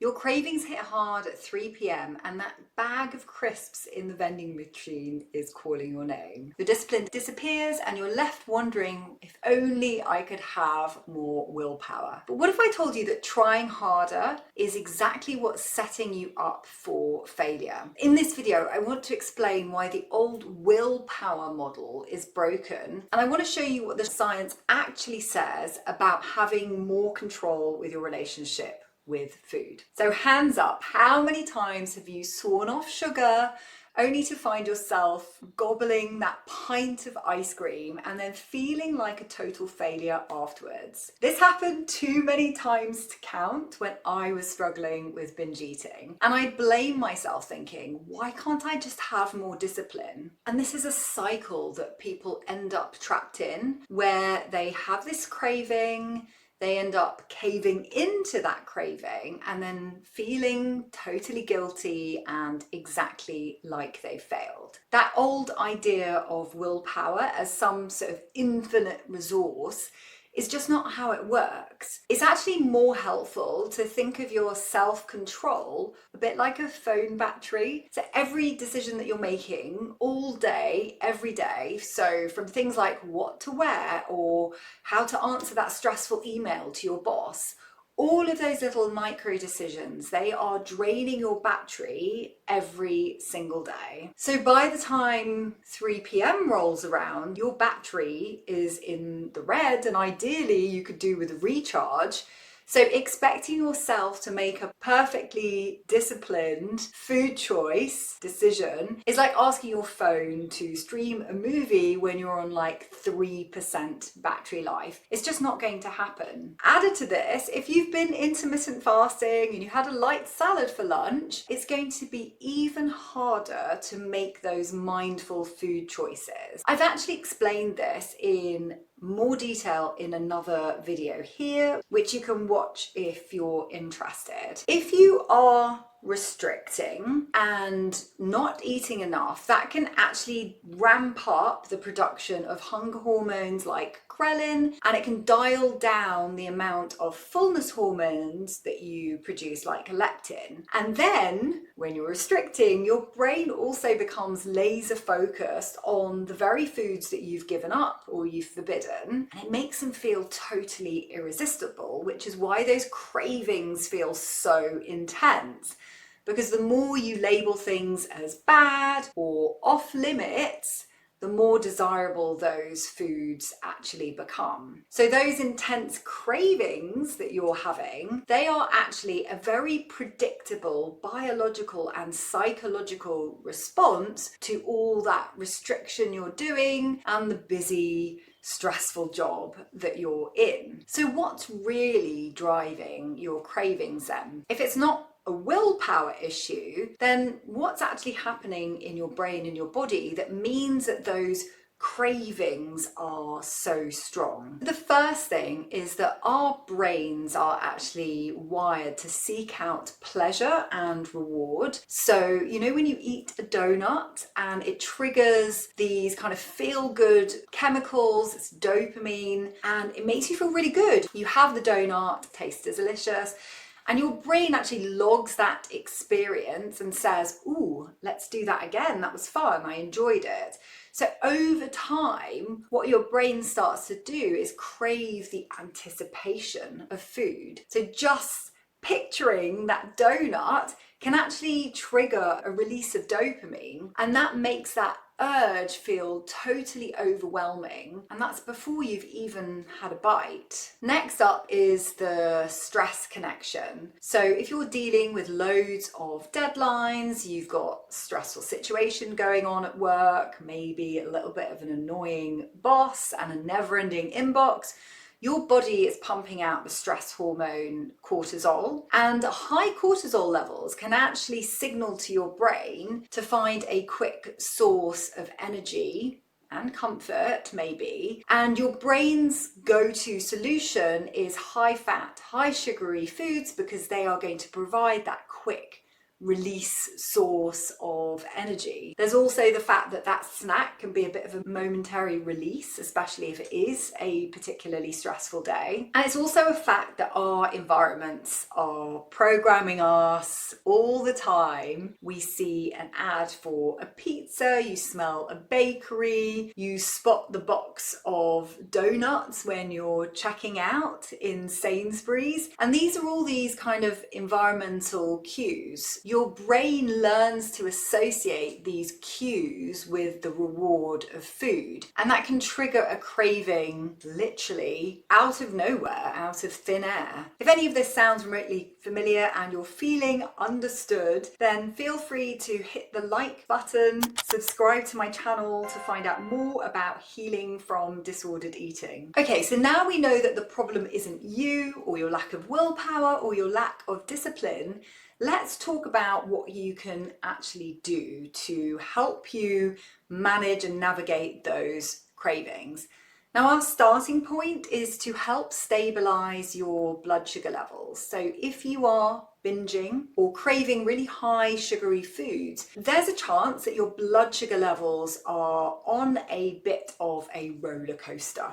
Your cravings hit hard at 3 p.m. and that bag of crisps in the vending machine is calling your name. Your discipline disappears and you're left wondering, if only I could have more willpower. But what if I told you that trying harder is exactly what's setting you up for failure? In this video, I want to explain why the old willpower model is broken, and I want to show you what the science actually says about having more control with your relationship with food. So hands up, how many times have you sworn off sugar only to find yourself gobbling that pint of ice cream and then feeling like a total failure afterwards? This happened too many times to count when I was struggling with binge eating. And I blame myself thinking, why can't I just have more discipline? And this is a cycle that people end up trapped in, where they have this craving, they end up caving into that craving and then feeling totally guilty and exactly like they failed. That old idea of willpower as some sort of infinite resource is just not how it works. It's actually more helpful to think of your self-control a bit like a phone battery. So every decision that you're making all day, every day, so from things like what to wear or how to answer that stressful email to your boss, all of those little micro decisions, they are draining your battery every single day. So by the time 3 p.m. rolls around, your battery is in the red, and ideally you could do with a recharge. So expecting yourself to make a perfectly disciplined food choice decision is like asking your phone to stream a movie when you're on like 3% battery life. It's just not going to happen. Added to this, if you've been intermittent fasting and you had a light salad for lunch, it's going to be even harder to make those mindful food choices. I've actually explained this in more detail in another video here, which you can watch if you're interested. If you are restricting and not eating enough, that can actually ramp up the production of hunger hormones like ghrelin, and it can dial down the amount of fullness hormones that you produce like leptin. And then when you're restricting, your brain also becomes laser focused on the very foods that you've given up or you've forbidden, and it makes them feel totally irresistible, which is why those cravings feel so intense. Because the more you label things as bad or off limits, the more desirable those foods actually become. So those intense cravings that you're having, they are actually a very predictable biological and psychological response to all that restriction you're doing and the busy, stressful job that you're in. So what's really driving your cravings then? If it's not a willpower issue, then what's actually happening in your brain and your body that means that those cravings are so strong? The first thing is that our brains are actually wired to seek out pleasure and reward. So, you know, when you eat a donut and it triggers these kind of feel-good chemicals, it's dopamine, and it makes you feel really good. You have the donut, it tastes delicious, and your brain actually logs that experience and says, ooh, let's do that again. That was fun. I enjoyed it. So over time, what your brain starts to do is crave the anticipation of food. So just picturing that donut can actually trigger a release of dopamine, and that makes that urge feel totally overwhelming, and that's before you've even had a bite. Next up is the stress connection. So if you're dealing with loads of deadlines, you've got stressful situation going on at work, maybe a little bit of an annoying boss and a never-ending inbox, your body is pumping out the stress hormone cortisol, and high cortisol levels can actually signal to your brain to find a quick source of energy and comfort maybe, and your brain's go-to solution is high fat, high sugary foods because they are going to provide that quick release source of energy. There's also the fact that that snack can be a bit of a momentary release, especially if it is a particularly stressful day. And it's also a fact that our environments are programming us all the time. We see an ad for a pizza, you smell a bakery, you spot the box of donuts when you're checking out in Sainsbury's. And these are all these kind of environmental cues. Your brain learns to associate these cues with the reward of food, and that can trigger a craving literally out of nowhere, out of thin air. If any of this sounds remotely familiar and you're feeling understood, then feel free to hit the like button, subscribe to my channel to find out more about healing from disordered eating. Okay, so now we know that the problem isn't you or your lack of willpower or your lack of discipline. Let's talk about what you can actually do to help you manage and navigate those cravings. Now, our starting point is to help stabilize your blood sugar levels. So if you are binging or craving really high sugary foods, there's a chance that your blood sugar levels are on a bit of a roller coaster.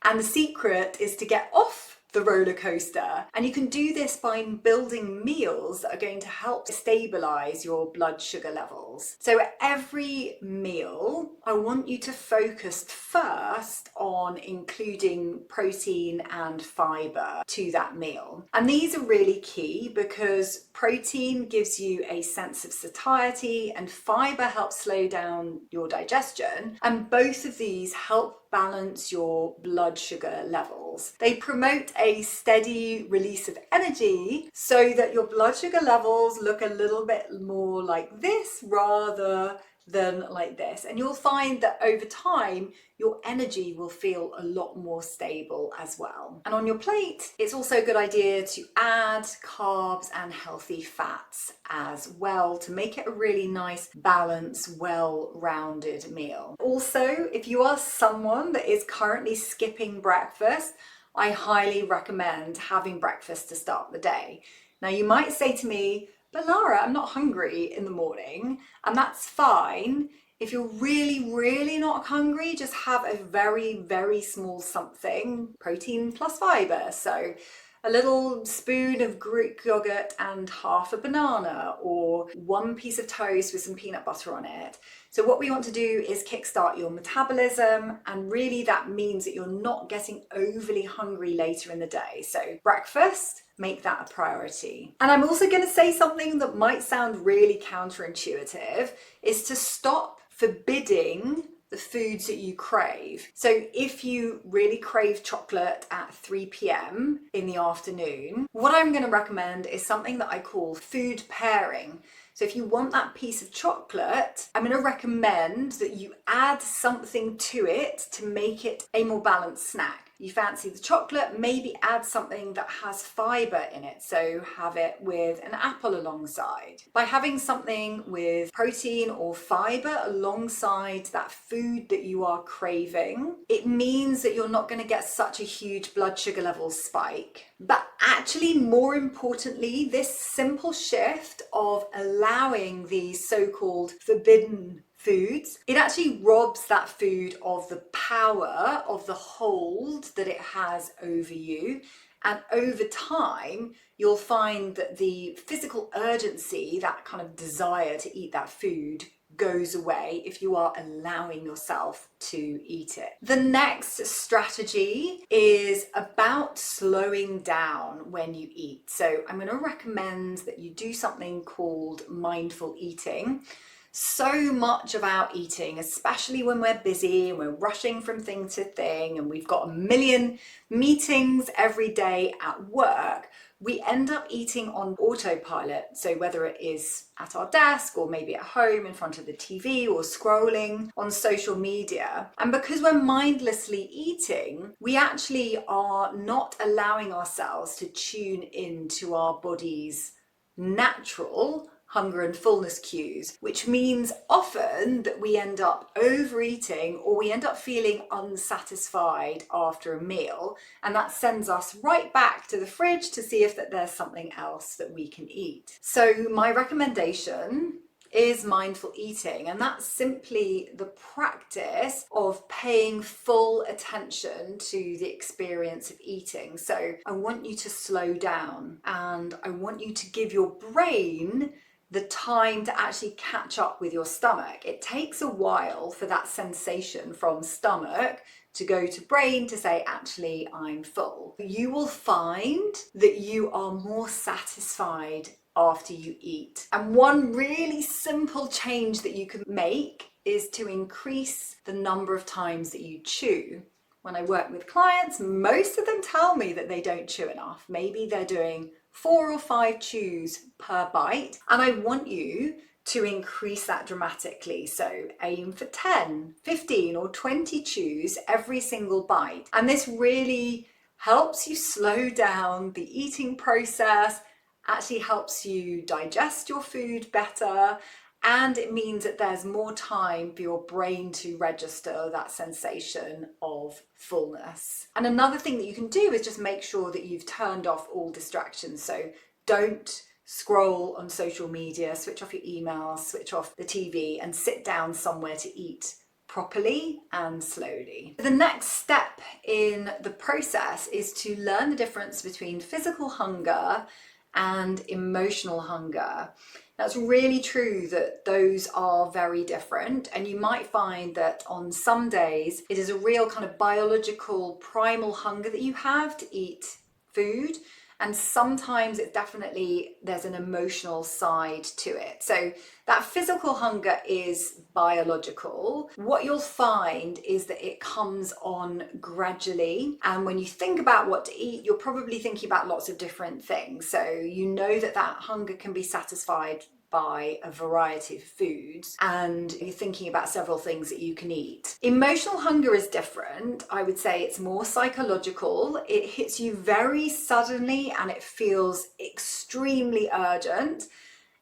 And the secret is to get off the roller coaster, and you can do this by building meals that are going to help stabilize your blood sugar levels. So at every meal, I want you to focus first on including protein and fiber to that meal. And these are really key because protein gives you a sense of satiety and fiber helps slow down your digestion, and both of these help balance your blood sugar levels. They promote a steady release of energy so that your blood sugar levels look a little bit more like this rather than like this. And you'll find that over time, your energy will feel a lot more stable as well. And on your plate, it's also a good idea to add carbs and healthy fats as well to make it a really nice, balanced, well-rounded meal. Also, if you are someone that is currently skipping breakfast, I highly recommend having breakfast to start the day. Now, you might say to me, but Lara, I'm not hungry in the morning, and that's fine. If you're really not hungry, just have a very small something, protein plus fiber. So a little spoon of Greek yogurt and half a banana, or one piece of toast with some peanut butter on it. So what we want to do is kickstart your metabolism, and really that means that you're not getting overly hungry later in the day. So breakfast, make that a priority. And I'm also going to say something that might sound really counterintuitive, is to stop forbidding the foods that you crave. So if you really crave chocolate at 3 p.m. in the afternoon, what I'm going to recommend is something that I call food pairing. So if you want that piece of chocolate, I'm going to recommend that you add something to it to make it a more balanced snack. You fancy the chocolate, maybe add something that has fiber in it. So have it with an apple alongside. By having something with protein or fiber alongside that food that you are craving, it means that you're not going to get such a huge blood sugar level spike. But actually, more importantly, this simple shift of allowing these so-called forbidden foods, it actually robs that food of the power of the hold that it has over you. And over time, you'll find that the physical urgency, that kind of desire to eat that food, goes away if you are allowing yourself to eat it. The next strategy is about slowing down when you eat. So I'm going to recommend that you do something called mindful eating. So much of our eating, especially when we're busy and we're rushing from thing to thing and we've got a million meetings every day at work, we end up eating on autopilot. So whether it is at our desk or maybe at home in front of the TV or scrolling on social media. And because we're mindlessly eating, we actually are not allowing ourselves to tune into our body's natural hunger and fullness cues, which means often that we end up overeating or we end up feeling unsatisfied after a meal, and that sends us right back to the fridge to see if there's something else that we can eat. So my recommendation is mindful eating, and that's simply the practice of paying full attention to the experience of eating. So I want you to slow down, and I want you to give your brain the time to actually catch up with your stomach. It takes a while for that sensation from stomach to go to brain to say, actually, I'm full. You will find that you are more satisfied after you eat. And one really simple change that you can make is to increase the number of times that you chew. When I work with clients, most of them tell me that they don't chew enough. Maybe they're doing 4 or 5 chews per bite. And I want you to increase that dramatically. So aim for 10, 15 or 20 chews every single bite. And this really helps you slow down the eating process, actually helps you digest your food better, and it means that there's more time for your brain to register that sensation of fullness. And another thing that you can do is just make sure that you've turned off all distractions. So don't scroll on social media, switch off your emails, switch off the TV, and sit down somewhere to eat properly and slowly. The next step in the process is to learn the difference between physical hunger and emotional hunger. Now, it's really true that those are very different, and you might find that on some days it is a real kind of biological primal hunger that you have to eat food, and sometimes it's definitely there's an emotional side to it. So that physical hunger is biological. What you'll find is that it comes on gradually, and when you think about what to eat, you're probably thinking about lots of different things. So you know that hunger can be satisfied by a variety of foods, and you're thinking about several things that you can eat. Emotional hunger is different. I would say it's more psychological. It hits you very suddenly and it feels extremely urgent.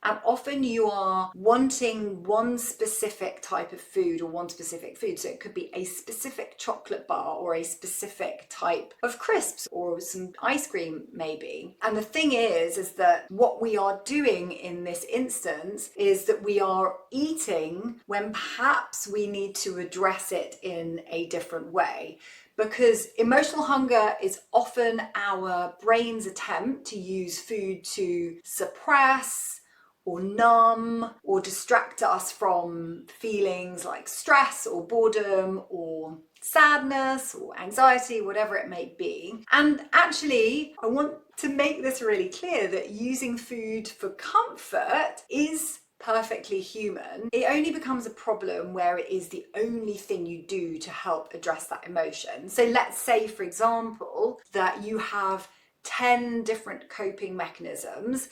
And often you are wanting one specific type of food or one specific food. So it could be a specific chocolate bar or a specific type of crisps or some ice cream maybe. And the thing is that what we are doing in this instance is that we are eating when perhaps we need to address it in a different way. Because emotional hunger is often our brain's attempt to use food to suppress or numb or distract us from feelings like stress or boredom or sadness or anxiety, whatever it may be. And actually, I want to make this really clear that using food for comfort is perfectly human. It only becomes a problem where it is the only thing you do to help address that emotion. So let's say, for example, that you have 10 different coping mechanisms,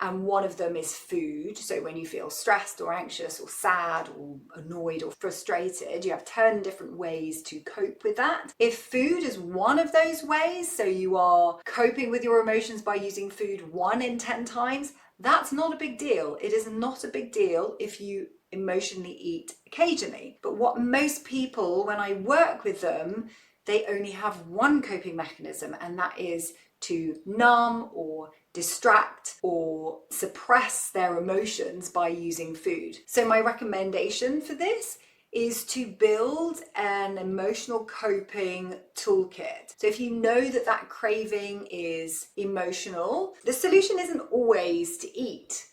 and one of them is food. So when you feel stressed or anxious or sad or annoyed or frustrated, you have 10 different ways to cope with that. If food is one of those ways, so you are coping with your emotions by using food 1 in 10 times, that's not a big deal. It is not a big deal if you emotionally eat occasionally. But what most people, when I work with them, they only have one coping mechanism, and that is to numb or distract or suppress their emotions by using food. So my recommendation for this is to build an emotional coping toolkit. So if you know that craving is emotional, the solution isn't always to eat.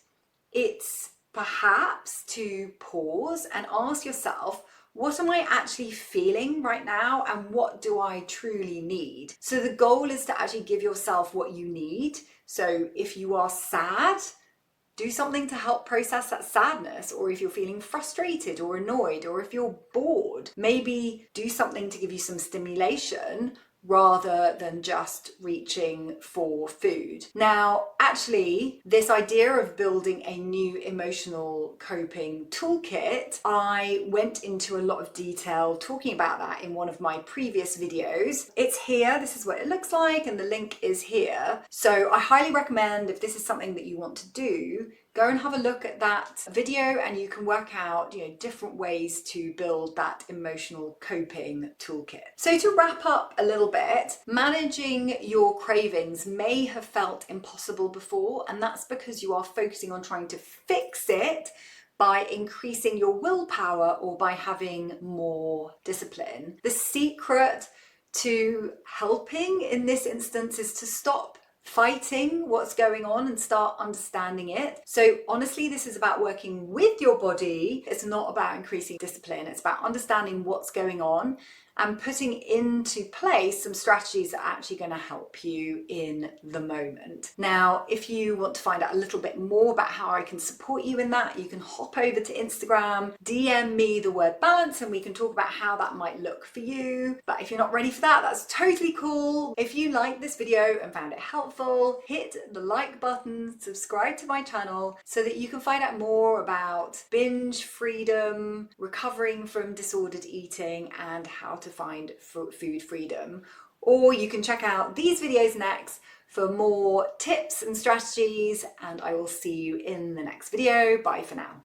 It's perhaps to pause and ask yourself, what am I actually feeling right now, and what do I truly need? So the goal is to actually give yourself what you need. So if you are sad, do something to help process that sadness. Or if you're feeling frustrated or annoyed, or if you're bored, maybe do something to give you some stimulation rather than just reaching for food. Now, actually, this idea of building a new emotional coping toolkit, I went into a lot of detail talking about that in one of my previous videos. It's here, this is what it looks like, and the link is here. So I highly recommend, if this is something that you want to do, Go and have a look at that video and you can work out, different ways to build that emotional coping toolkit. So to wrap up a little bit, managing your cravings may have felt impossible before, and that's because you are focusing on trying to fix it by increasing your willpower or by having more discipline. The secret to helping in this instance is to stop fighting what's going on and start understanding it. So honestly, this is about working with your body. It's not about increasing discipline. It's about understanding what's going on and putting into place some strategies that are actually going to help you in the moment. Now, if you want to find out a little bit more about how I can support you in that, you can hop over to Instagram, DM me the word balance, and we can talk about how that might look for you. But if you're not ready for that, that's totally cool. If you liked this video and found it helpful, hit the like button, subscribe to my channel so that you can find out more about binge freedom, recovering from disordered eating, and how to find food freedom. Or you can check out these videos next for more tips and strategies, and I will see you in the next video. Bye for now.